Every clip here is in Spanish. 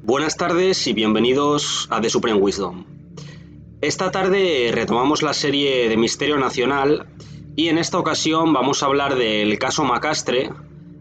Buenas tardes y bienvenidos a The Supreme Wisdom. Esta tarde retomamos la serie de Misterio Nacional y en esta ocasión vamos a hablar del caso Macastre,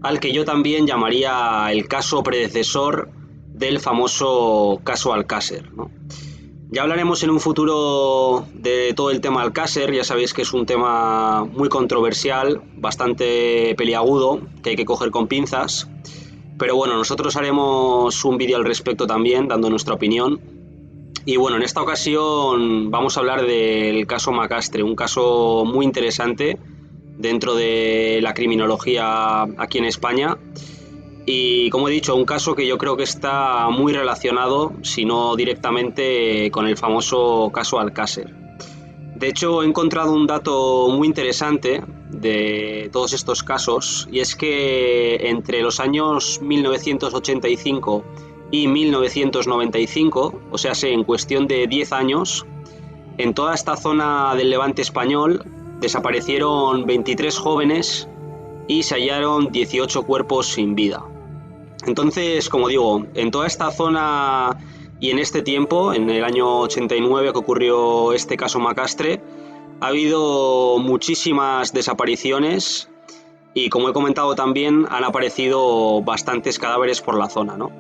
al que yo también llamaría el caso predecesor del famoso caso Alcácer, ¿no? Ya hablaremos en un futuro de todo el tema Alcácer. Ya sabéis que es un tema muy controversial, bastante peliagudo, que hay que coger con pinzas. Pero bueno, nosotros haremos un vídeo al respecto también, dando nuestra opinión. Y bueno, en esta ocasión vamos a hablar del caso Macastre, un caso muy interesante dentro de la criminología aquí en España. Y como he dicho, un caso que yo creo que está muy relacionado, si no directamente, con el famoso caso Alcácer. De hecho, he encontrado un dato muy interesante de todos estos casos, y es que entre los años 1985 y 1995, o sea, en cuestión de 10 años, en toda esta zona del Levante español desaparecieron 23 jóvenes y se hallaron 18 cuerpos sin vida. Entonces, como digo, en toda esta zona y en este tiempo, en el año 89 que ocurrió este caso Macastre, ha habido muchísimas desapariciones y, como he comentado también, han aparecido bastantes cadáveres por la zona, ¿no?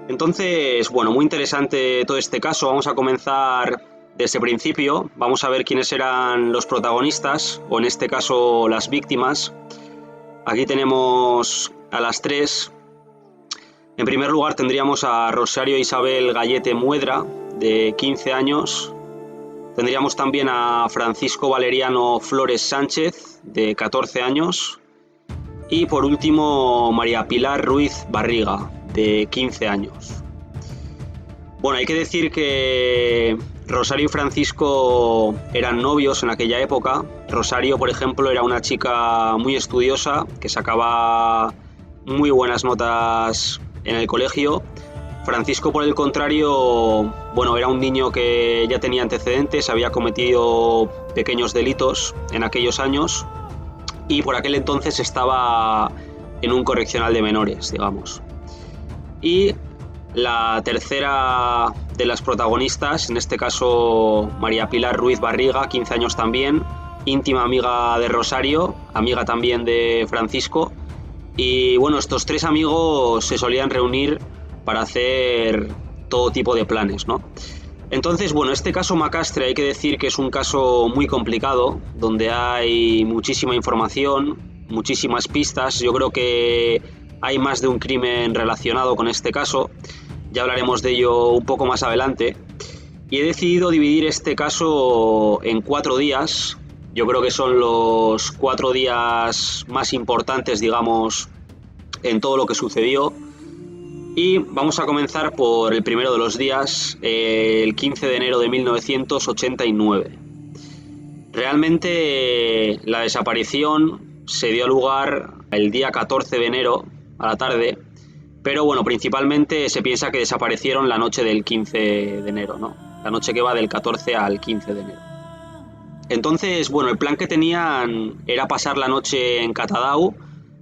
Entonces, bueno, muy interesante todo este caso. Vamos a comenzar desde el principio. Vamos a ver quiénes eran los protagonistas, o en este caso las víctimas. Aquí tenemos a las tres. En primer lugar tendríamos a Rosario Isabel Gallete Muedra, de 15 años. Tendríamos también a Francisco Valeriano Flores Sánchez, de 14 años. Y por último, María Pilar Ruiz Barriga, de 15 años. Bueno, hay que decir que Rosario y Francisco eran novios en aquella época. Rosario, por ejemplo, era una chica muy estudiosa, que sacaba muy buenas notas en el colegio. Francisco, por el contrario, bueno, era un niño que ya tenía antecedentes, había cometido pequeños delitos en aquellos años y por aquel entonces estaba en un correccional de menores, digamos. Y la tercera de las protagonistas, en este caso María Pilar Ruiz Barriga, 15 años también, íntima amiga de Rosario, amiga también de Francisco. Y bueno, estos tres amigos se solían reunir para hacer todo tipo de planes, ¿no? Entonces, bueno, este caso Macastre hay que decir que es un caso muy complicado, donde hay muchísima información, muchísimas pistas. Yo creo que hay más de un crimen relacionado con este caso. Ya hablaremos de ello un poco más adelante. Y he decidido dividir este caso en 4 días. Yo creo que son los 4 días más importantes, digamos, en todo lo que sucedió. Y vamos a comenzar por el primero de los días, el 15 de enero de 1989. Realmente la desaparición se dio lugar el día 14 de enero a la tarde, pero bueno, principalmente se piensa que desaparecieron la noche del 15 de enero, ¿no? La noche que va del 14 al 15 de enero. Entonces, bueno, el plan que tenían era pasar la noche en Catadau.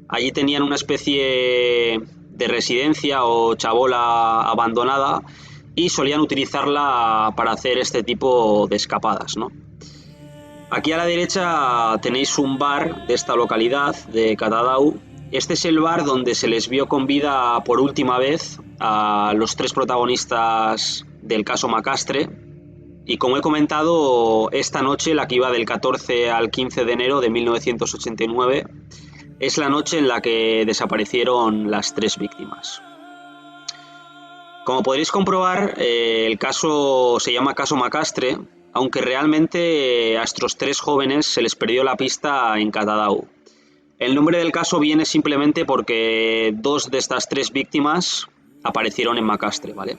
Allí tenían una especie de residencia o chabola abandonada y solían utilizarla para hacer este tipo de escapadas, ¿no? Aquí a la derecha tenéis un bar de esta localidad, de Catadau. Este es el bar donde se les vio con vida por última vez a los tres protagonistas del caso Macastre. Y como he comentado, esta noche, la que iba del 14 al 15 de enero de 1989, es la noche en la que desaparecieron las tres víctimas. Como podréis comprobar, el caso se llama caso Macastre, aunque realmente a estos tres jóvenes se les perdió la pista en Catadau. El nombre del caso viene simplemente porque 2 de estas 3 víctimas aparecieron en Macastre, ¿vale?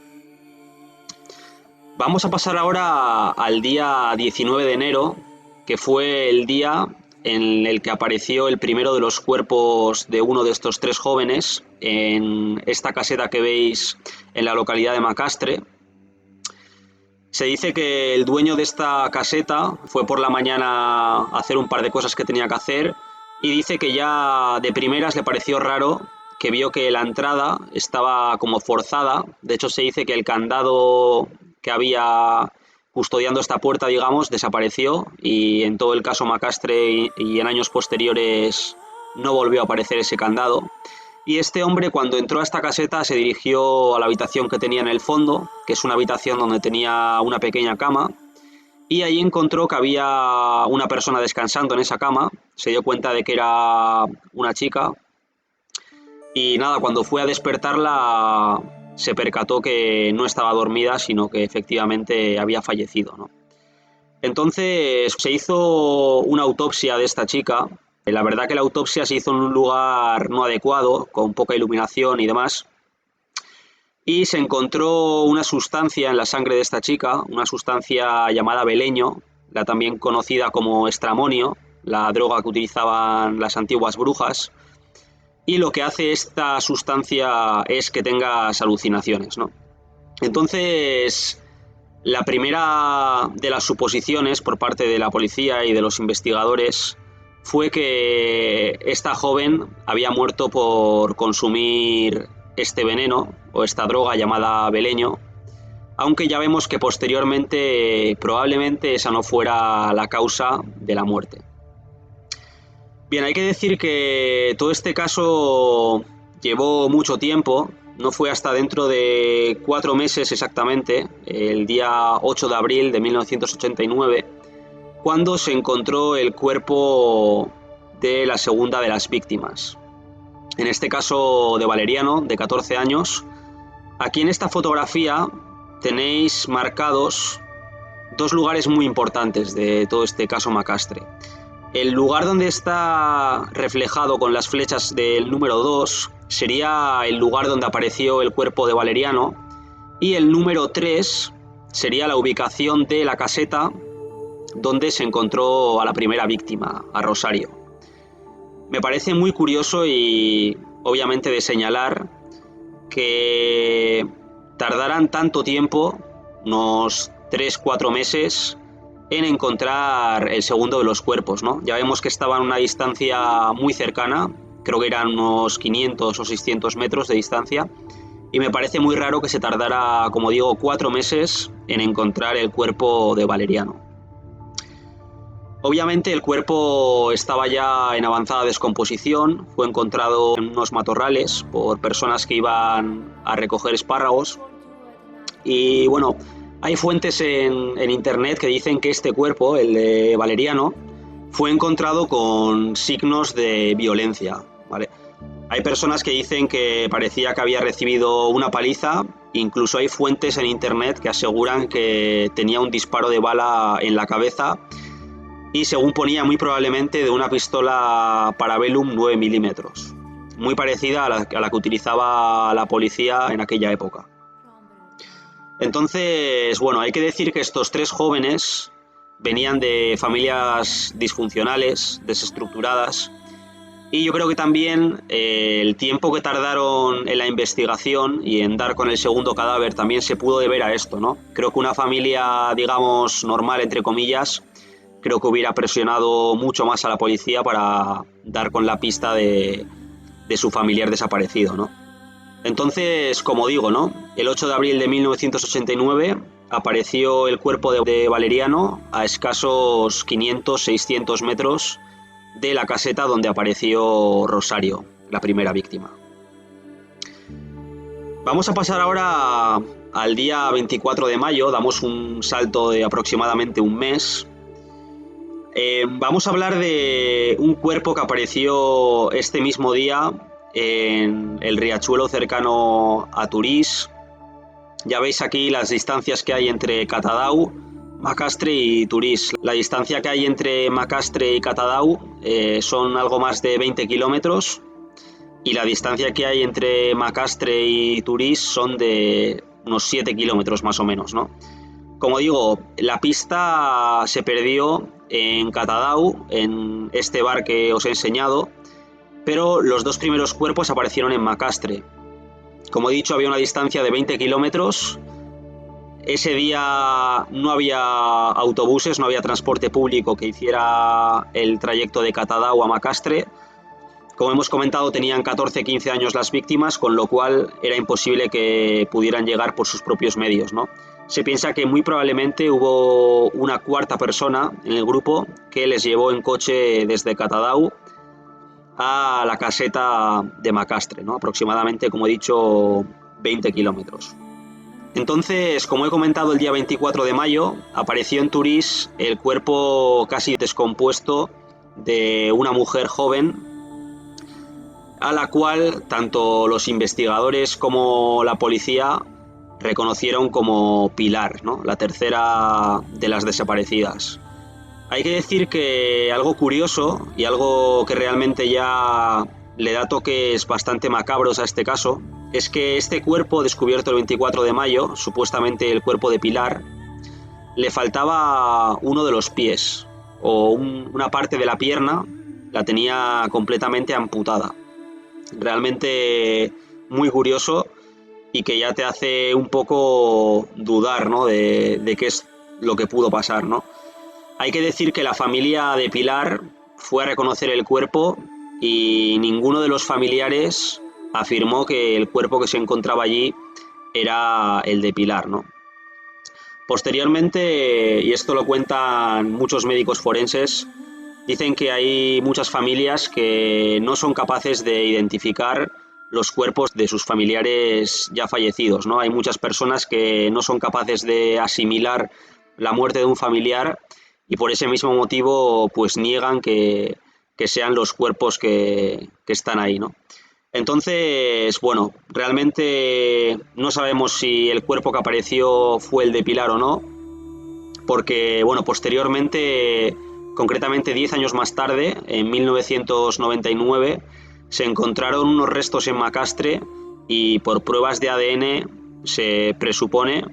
Vamos a pasar ahora al día 19 de enero, que fue el día en el que apareció el primero de los cuerpos de uno de estos 3 jóvenes en esta caseta que veis en la localidad de Macastre. Se dice que el dueño de esta caseta fue por la mañana a hacer un par de cosas que tenía que hacer y dice que ya de primeras le pareció raro que vio que la entrada estaba como forzada. De hecho, se dice que el candado que había custodiando esta puerta, digamos, desapareció, y en todo el caso Macastre y en años posteriores no volvió a aparecer ese candado. Y este hombre, cuando entró a esta caseta, se dirigió a la habitación que tenía en el fondo, que es una habitación donde tenía una pequeña cama, y ahí encontró que había una persona descansando en esa cama. Se dio cuenta de que era una chica, y nada, cuando fue a despertarla se percató que no estaba dormida, sino que efectivamente había fallecido, ¿no? Entonces se hizo una autopsia de esta chica. La verdad que la autopsia se hizo en un lugar no adecuado, con poca iluminación y demás, y se encontró una sustancia en la sangre de esta chica, una sustancia llamada beleño, la también conocida como estramonio, la droga que utilizaban las antiguas brujas, y lo que hace esta sustancia es que tengas alucinaciones, ¿no? Entonces, la primera de las suposiciones por parte de la policía y de los investigadores fue que esta joven había muerto por consumir este veneno o esta droga llamada beleño, aunque ya vemos que posteriormente probablemente esa no fuera la causa de la muerte. Bien, hay que decir que todo este caso llevó mucho tiempo. No fue hasta dentro de 4 meses exactamente, el día 8 de abril de 1989, cuando se encontró el cuerpo de la segunda de las víctimas. En este caso de Valeriano, de 14 años. Aquí en esta fotografía tenéis marcados 2 lugares muy importantes de todo este caso Macastre. El lugar donde está reflejado con las flechas del número 2 sería el lugar donde apareció el cuerpo de Valeriano, y el número 3 sería la ubicación de la caseta donde se encontró a la primera víctima, a Rosario. Me parece muy curioso y obviamente de señalar que tardaran tanto tiempo, unos 3-4 meses, en encontrar el segundo de los cuerpos, ¿no? Ya vemos que estaba a una distancia muy cercana, creo que eran unos 500 o 600 metros de distancia, y me parece muy raro que se tardara, como digo, 4 meses en encontrar el cuerpo de Valeriano. Obviamente el cuerpo estaba ya en avanzada descomposición, fue encontrado en unos matorrales por personas que iban a recoger espárragos, y bueno, hay fuentes en internet que dicen que este cuerpo, el de Valeriano, fue encontrado con signos de violencia, ¿vale? Hay personas que dicen que parecía que había recibido una paliza, incluso hay fuentes en internet que aseguran que tenía un disparo de bala en la cabeza, y según ponía, muy probablemente de una pistola Parabellum 9 milímetros, muy parecida a la que utilizaba la policía en aquella época. Entonces, bueno, hay que decir que estos 3 jóvenes venían de familias disfuncionales, desestructuradas, y yo creo que también el tiempo que tardaron en la investigación y en dar con el segundo cadáver también se pudo deber a esto, ¿no? Creo que una familia, digamos, normal, entre comillas, creo que hubiera presionado mucho más a la policía para dar con la pista de su familiar desaparecido, ¿no? Entonces, como digo, ¿no? El 8 de abril de 1989 apareció el cuerpo de Valeriano a escasos 500-600 metros de la caseta donde apareció Rosario, la primera víctima. Vamos a pasar ahora al día 24 de mayo, damos un salto de aproximadamente un mes. Vamos a hablar de un cuerpo que apareció este mismo día en el riachuelo cercano a Turís. Ya veis aquí las distancias que hay entre Catadau, Macastre y Turís. La distancia que hay entre Macastre y Catadau son algo más de 20 kilómetros, y la distancia que hay entre Macastre y Turís son de unos 7 kilómetros más o menos, ¿no? Como digo, la pista se perdió en Catadau, en este bar que os he enseñado, pero los 2 primeros cuerpos aparecieron en Macastre. Como he dicho, había una distancia de 20 kilómetros. Ese día no había autobuses, no había transporte público que hiciera el trayecto de Catadau a Macastre, Como hemos comentado, tenían 14-15 años las víctimas, con lo cual era imposible que pudieran llegar por sus propios medios, ¿no? Se piensa que muy probablemente hubo una cuarta persona en el grupo que les llevó en coche desde Catadau a la caseta de Macastre, ¿no? Aproximadamente, como he dicho, 20 kilómetros. Entonces, como he comentado, el día 24 de mayo apareció en Turís el cuerpo casi descompuesto de una mujer joven, a la cual tanto los investigadores como la policía reconocieron como Pilar, ¿no? La tercera de las desaparecidas. Hay que decir que algo curioso y algo que realmente ya le da toques bastante macabros a este caso es que este cuerpo, descubierto el 24 de mayo, supuestamente el cuerpo de Pilar, le faltaba uno de los pies, o una parte de la pierna la tenía completamente amputada. Realmente muy curioso y que ya te hace un poco dudar, ¿no?, de qué es lo que pudo pasar, ¿no? Hay que decir que la familia de Pilar fue a reconocer el cuerpo y ninguno de los familiares afirmó que el cuerpo que se encontraba allí era el de Pilar, ¿no? Posteriormente, y esto lo cuentan muchos médicos forenses, dicen que hay muchas familias que no son capaces de identificar los cuerpos de sus familiares ya fallecidos, ¿no? Hay muchas personas que no son capaces de asimilar la muerte de un familiar y por ese mismo motivo pues niegan que sean los cuerpos que están ahí, ¿no? Entonces, bueno, realmente no sabemos si el cuerpo que apareció fue el de Pilar o no, porque, bueno, posteriormente, concretamente 10 años más tarde, en 1999, se encontraron unos restos en Macastre y por pruebas de ADN se presupone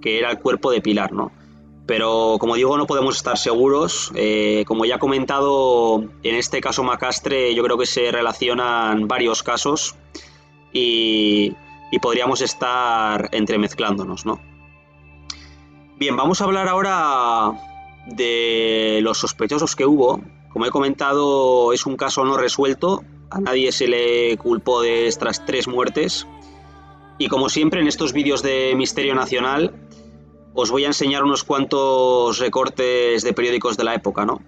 que era el cuerpo de Pilar, ¿no? Pero, como digo, no podemos estar seguros. Como ya he comentado, en este caso Macastre yo creo que se relacionan varios casos y podríamos estar entremezclándonos, ¿no? Bien, vamos a hablar ahora de los sospechosos que hubo. Como he comentado, es un caso no resuelto. A nadie se le culpó de estas 3 muertes. Y como siempre en estos vídeos de Misterio Nacional, os voy a enseñar unos cuantos recortes de periódicos de la época, ¿no?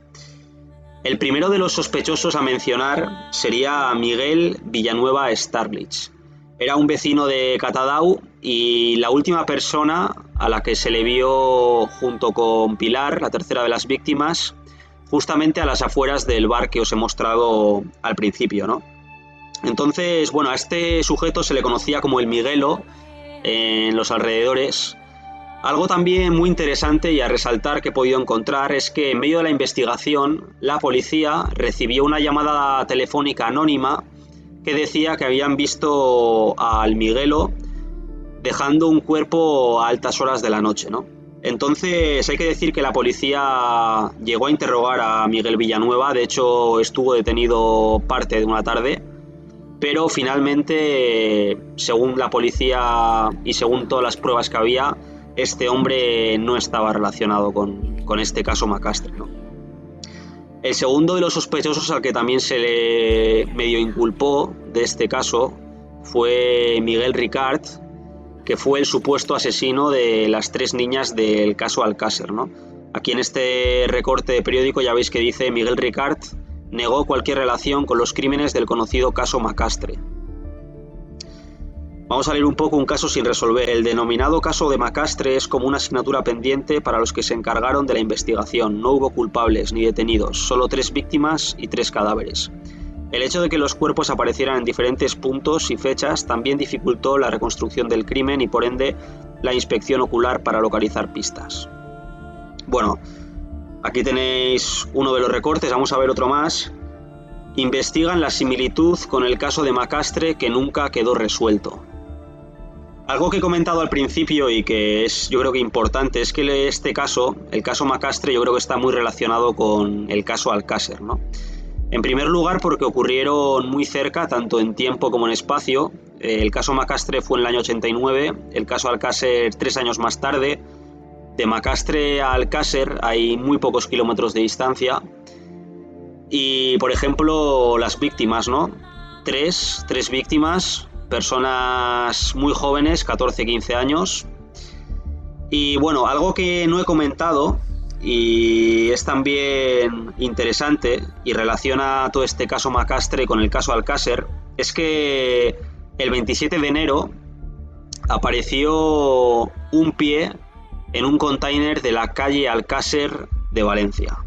El primero de los sospechosos a mencionar sería Miguel Villanueva Starlich. Era un vecino de Catadau y la última persona a la que se le vio junto con Pilar, la tercera de las víctimas, justamente a las afueras del bar que os he mostrado al principio, ¿no? Entonces, bueno, a este sujeto se le conocía como el Miguelo en los alrededores. Algo también muy interesante y a resaltar que he podido encontrar es que en medio de la investigación la policía recibió una llamada telefónica anónima que decía que habían visto al Miguelo dejando un cuerpo a altas horas de la noche, ¿no? Entonces hay que decir que la policía llegó a interrogar a Miguel Villanueva, de hecho estuvo detenido parte de una tarde, pero finalmente, según la policía y según todas las pruebas que había, este hombre no estaba relacionado con este caso Macastre, ¿no? El segundo de los sospechosos al que también se le medio inculpó de este caso fue Miguel Ricard, que fue el supuesto asesino de las 3 niñas del caso Alcácer, ¿no? Aquí en este recorte de periódico ya veis que dice: Miguel Ricard negó cualquier relación con los crímenes del conocido caso Macastre. Vamos a leer un poco un caso sin resolver. El denominado caso de Macastre es como una asignatura pendiente para los que se encargaron de la investigación. No hubo culpables ni detenidos, solo 3 víctimas y 3 cadáveres. El hecho de que los cuerpos aparecieran en diferentes puntos y fechas también dificultó la reconstrucción del crimen y por ende la inspección ocular para localizar pistas. Bueno, aquí tenéis uno de los recortes, vamos a ver otro más. Investigan la similitud con el caso de Macastre que nunca quedó resuelto. Algo que he comentado al principio y que es, yo creo que importante, es que este caso, el caso Macastre, yo creo que está muy relacionado con el caso Alcácer, ¿no? En primer lugar porque ocurrieron muy cerca, tanto en tiempo como en espacio. El caso Macastre fue en el año 89, el caso Alcácer 3 años más tarde. De Macastre a Alcácer hay muy pocos kilómetros de distancia. Y, por ejemplo, las víctimas, ¿no? Tres víctimas, personas muy jóvenes, 14, 15 años. Y bueno, algo que no he comentado y es también interesante y relaciona todo este caso Macastre con el caso Alcácer, es que el 27 de enero apareció un pie en un container de la calle Alcácer de Valencia.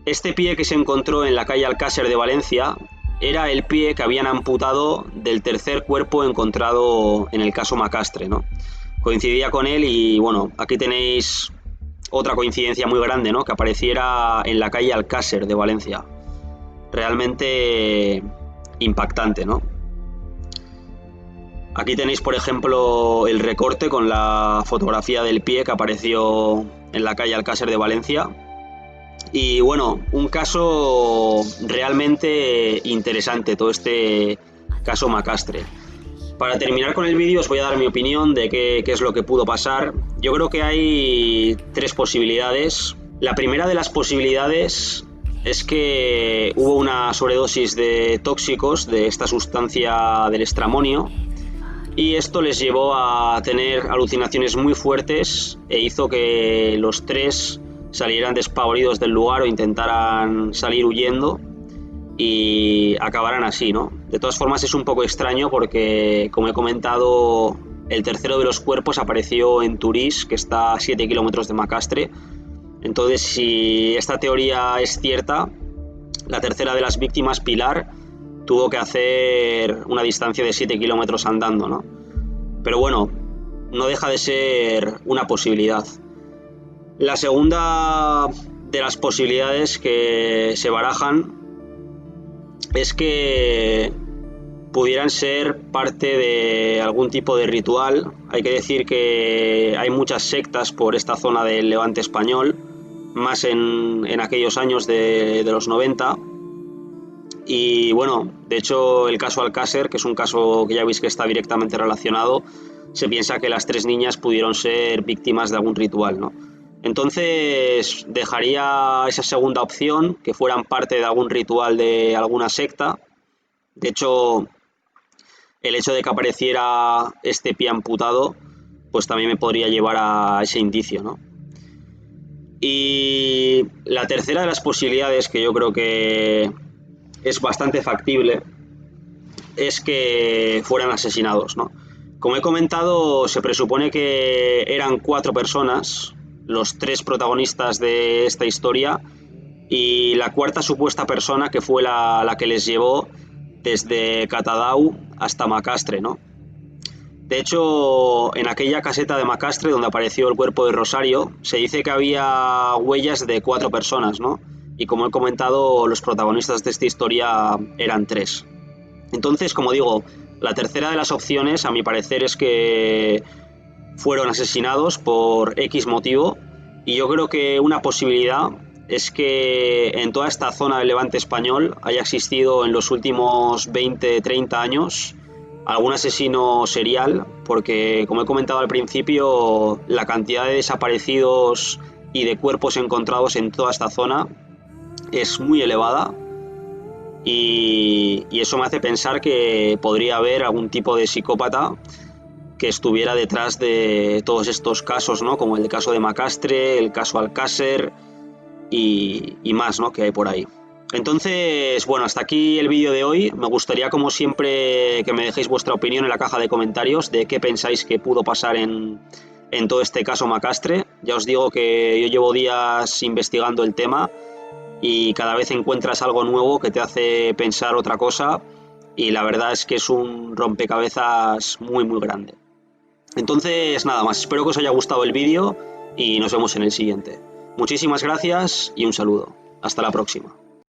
Este pie que se encontró en la calle Alcácer de Valencia era el pie que habían amputado del tercer cuerpo encontrado en el caso Macastre, ¿no? Coincidía con él y bueno, aquí tenéis otra coincidencia muy grande, ¿no? Que apareciera en la calle Alcácer de Valencia. Realmente impactante, ¿no? Aquí tenéis, por ejemplo, el recorte con la fotografía del pie que apareció en la calle Alcácer de Valencia. Y bueno, un caso realmente interesante, todo este caso Macastre. Para terminar con el vídeo os voy a dar mi opinión de qué es lo que pudo pasar. Yo creo que hay tres posibilidades. La primera de las posibilidades es que hubo una sobredosis de tóxicos de esta sustancia del estramonio y esto les llevó a tener alucinaciones muy fuertes e hizo que los tres salieran despavoridos del lugar o intentaran salir huyendo y acabaran así, ¿no? De todas formas es un poco extraño porque, como he comentado, el tercero de los cuerpos apareció en Turís, que está a 7 kilómetros de Macastre. Entonces, si esta teoría es cierta, la tercera de las víctimas, Pilar, tuvo que hacer una distancia de 7 kilómetros andando, ¿no? Pero bueno, no deja de ser una posibilidad. La segunda de las posibilidades que se barajan es que pudieran ser parte de algún tipo de ritual. Hay que decir que hay muchas sectas por esta zona del Levante español, más en aquellos años de los 90. Y bueno, de hecho el caso Alcácer, que es un caso que ya veis que está directamente relacionado, se piensa que las tres niñas pudieron ser víctimas de algún ritual, ¿no? Entonces dejaría esa segunda opción, que fueran parte de algún ritual de alguna secta. De hecho, el hecho de que apareciera este pie amputado, pues también me podría llevar a ese indicio, ¿no? Y la tercera de las posibilidades, que yo creo que es bastante factible, es que fueran asesinados, ¿no? Como he comentado, se presupone que eran 4 personas, los 3 protagonistas de esta historia, y la cuarta supuesta persona que fue la que les llevó desde Catadau hasta Macastre, ¿no? De hecho, en aquella caseta de Macastre donde apareció el cuerpo de Rosario, se dice que había huellas de 4 personas, ¿no? Y como he comentado, los protagonistas de esta historia eran 3. Entonces, como digo, la tercera de las opciones, a mi parecer, es que fueron asesinados por X motivo, y yo creo que una posibilidad es que en toda esta zona del Levante español haya existido en los últimos 20-30 años algún asesino serial, porque como he comentado al principio, la cantidad de desaparecidos y de cuerpos encontrados en toda esta zona es muy elevada. Y eso me hace pensar que podría haber algún tipo de psicópata que estuviera detrás de todos estos casos, ¿no? Como el caso de Macastre, el caso Alcácer y más, ¿no? Que hay por ahí. Entonces, bueno, hasta aquí el vídeo de hoy. Me gustaría, como siempre, que me dejéis vuestra opinión en la caja de comentarios de qué pensáis que pudo pasar en todo este caso Macastre. Ya os digo que yo llevo días investigando el tema y cada vez encuentras algo nuevo que te hace pensar otra cosa, y la verdad es que es un rompecabezas muy muy grande. Entonces nada más, espero que os haya gustado el vídeo y nos vemos en el siguiente. Muchísimas gracias y un saludo. Hasta la próxima.